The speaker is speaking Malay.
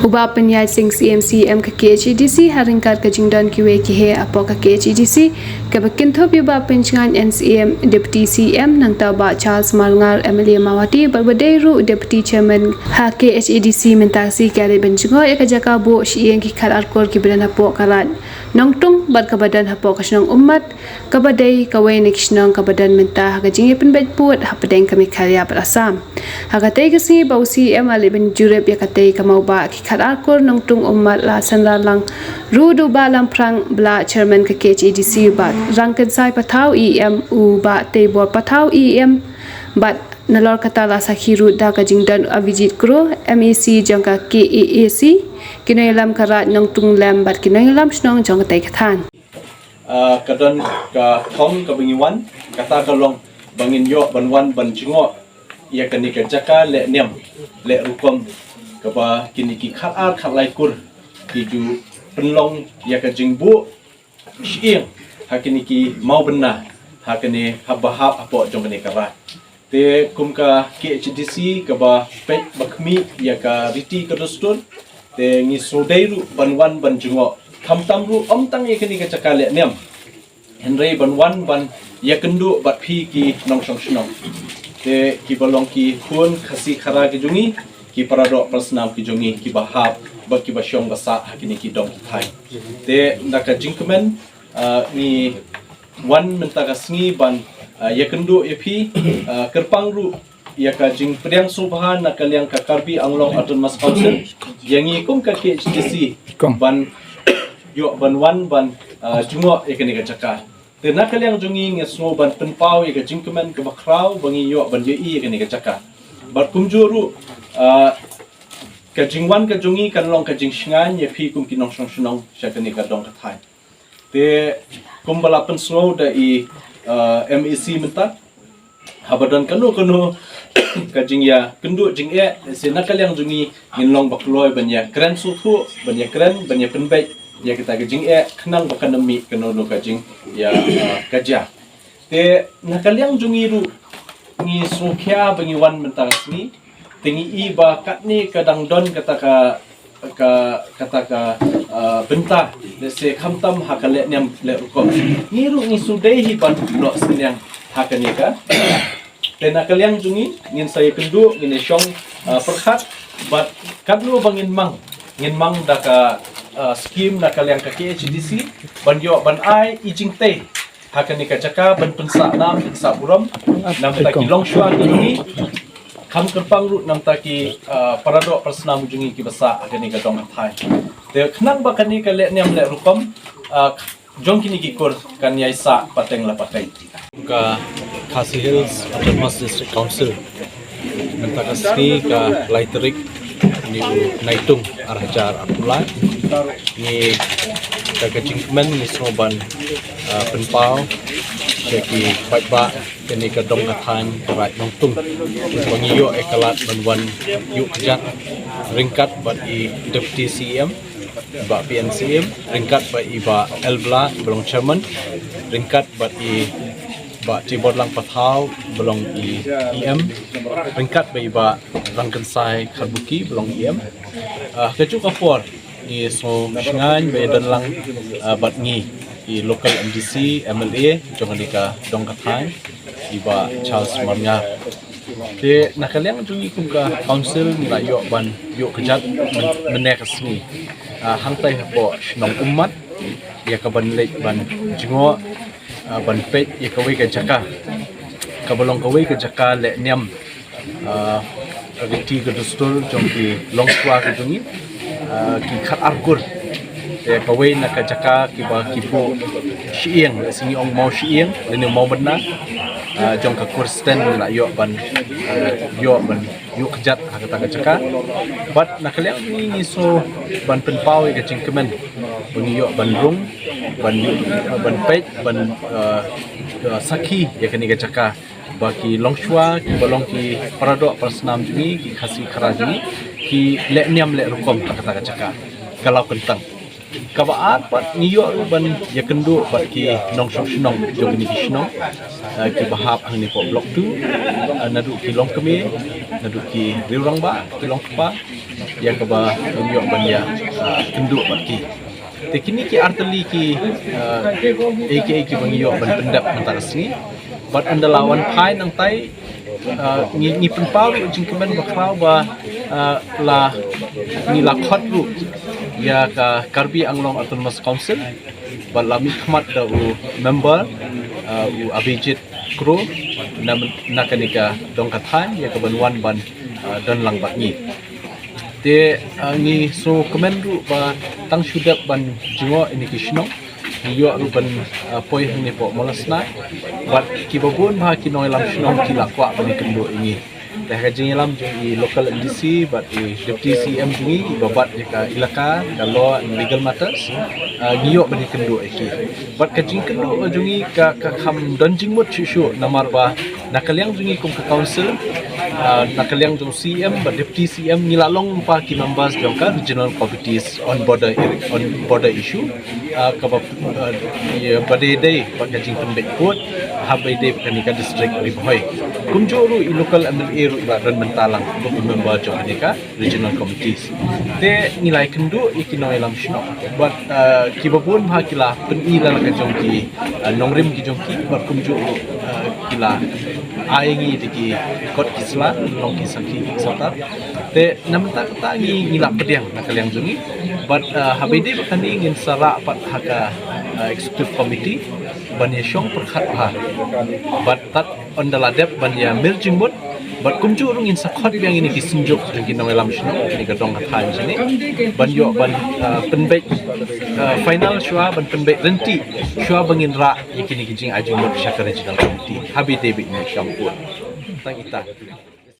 Uba penyai sing CMCM ke KHEDC haringkat ke jingdan kiwe kihe apo ke KHEDC ke bekinto uba penjangan NCM Deputy CM nang taba Charles Malngar MLA Mawati berbedai ru Deputy Chairman HKHEDC mentasi kali benjungo ya kajaka bo sieng ki khal arkor ki bedan apo kalat nongtung bad kabadan apo kasnong umat kabadai kawai nikšnong kabadan menta hagajingi penbet put hapadeng kami karya berasam hagatai kesi bau CM ali benjurep ya katai kamau ba khat akor nongtung umat la sanlalang rudu balam prang bla chairman ke KHEDC ba rangkan sai pathau EM u ba tebor pathau EM bat nalor kata la sakhiru da ka jingdan avijit kro MEC jangka KAAC kinoilam karat nongtung lam bat kinoilam snong jong tai kathan kadon ka thong ka bingiwan kata kalong bangin yo banwan ban jingo ya kani ka jaka le nem le rukom kaba kini ki khat lai kur ki ju penlong ya ka jingbu sieng hakini ki mau benna hakini habahap apo jong kani kara te kum ka KHEDC kaba pet bakmi ya ka riti ka dostun te ngi sodairu banwan ban jingo thamtam ru omtang ya kini ka jaka le nem henry banwan ban ya kendu bat phi ki nong song snong te ki balong ki hun khasi khara ki jungi ki parado personal ki jongi ki bahab ba ki basyong basa hakini ki dong ki thai te ndaka jingkmen ni wan mentaka sngi ban yakendu epi kerpang ru ya ka jing priang subhan nakal yang ka karbi anglong autonomous council yang ikum ka KHEDC ban yo ban wan ban jungo ekani ka chaka te nakal yang jongi ngesno ban penpau ya ka jingkmen ka bakrau bangi yo ban ye ekani ka chaka bat kumjuru ka jingwan ka jungi kan long ka jing shngan ye phi kum kinong shong shong shakani ka dong ka thai te kum bala pen snow da i MEC menta habadan kanu ka jing ya kendu jing e se nakal yang jungi ngin long bakloi ban ya kren su thu ban ya kren ban ya penbai ya kita ka jing e khnang bakanami kanu lo ka jing ya kaja te nakal yang jungi ru ni sokya bangi wan menta sni tingi iba katni kadang don kata benta se khamtam hakale nyam le rukom niru ni sudai hi ban lo senyang hakane ka tena kalyang jungi ngin saya kendu ngin syong perkhat bat kadlu bangin mang daka skim na kalyang ka KHEDC ban yo ban ai ijing te hakane ka jaka ban pensa nam sa buram nam ta kilong shwa ni kam kerpang ru nam taki parado personal mujungi ki basa agani ka dong thai te khnang ba kani ka le nyam le rukom jong kini ki kor kan yai sa pateng la patai ka Khasi Hills Autonomous District Council mentaka sni ka laiterik ni naitung arhajar apulai ni ka jingmen ni soban penpau jadi baik kini ka dong ka than right nongtung bangi yo ekalat banwan yu kejat ringkat bat I Deputy CM ba PNCM ringkat ba I ba Elbla belong chairman ringkat bat I ba tibor lang pathau belong I EM ringkat ba I ba rangkan sai kharbuki belong EM keju kapor ni so shingan ba dan lang bat ngi I local MDC MLA jongadika dongkathan iba Charles Malngar te nakalyang jungi kum ka council nila yo ban yo kejat menek sni hangtai po nong umat ya ka ban lek ban jingo ban pet ya ka we ka jaka ka bolong ka we ka jaka le nyam riti ka dustur jongki longswa ka jungi ki khat argur te kawai na ka jaka ki ba ki po sieng singi ong mau sieng lene mau benda jong ka kursten la yo ban yo kejat kata ka jaka bat na kaliang ni so ban penpau ka jingkemen bungi yo ban rung ban pet ban sakhi ya kani ka jaka baki longshwa ki balong ki parado personam jungi ki khasi khara jungi ki le niam le rukom kata ka jaka kalau kentang kabaat pat niyo ban ya kendu pat ki nong shong shnong jong ni shnong ki bahap hang ni po blok tu nadu ki long keme nadu ki riurang ba ki long pa ya kaba niyo ban ya kendu pat ki tekini ki arteli ki ki bangiyo ban pendap antara sini bat andalawan pai nang tai ni penpau jing kemen bakrau ba la ni la khot ru ya ka Karbi Anglong Autonomous Council ba la mi khmat da u member u Abhijit Kro na kanika dong kathan ya ka banwan ban don lang bat ni te ni so kemen ru ba tang shudap ban jingo ini kisno yo ruban poi ni po molasna bat kibabun ba kinoi lam shnong kilakwa bani kendo ini teh kajing lam jung i local MDC but i deputy CM jungi babat ka ilaka kalau legal matters giyo bani kendo iki but kajing kendo jungi ka kham donjing mut shu namar ba nakaliang jungi kum ka council nakaliang jung CM but deputy CM nilalong pa ki members jong ka regional committees on border issue ka bade day pa kajing pembek kot habai day kanika district riboy kumjuru i local MLA ru ibadan mentalang untuk member jong kanika regional committees te nilai kendu ikinoi lam shno but kibabun bha kila peni la ka jong ki nongrim ki jong ki but kumjuru kila aingi diki kot kisla long ki sakhi satar te namta kata ngi ngila pediang nakaliang jungi but habai day bakani ngin sara pat haka executive committee banya syong perkhat ha but tat ondaladep banya merging mut but kumju rungin sakhot yang ini kisunjuk dengan namelam shno ini gadong kathan sini banyo ban penbek final shua ban penbek renti shua bangin ra yakini kijing ajung mut syakar regional committee habi debi ni syampur tang ita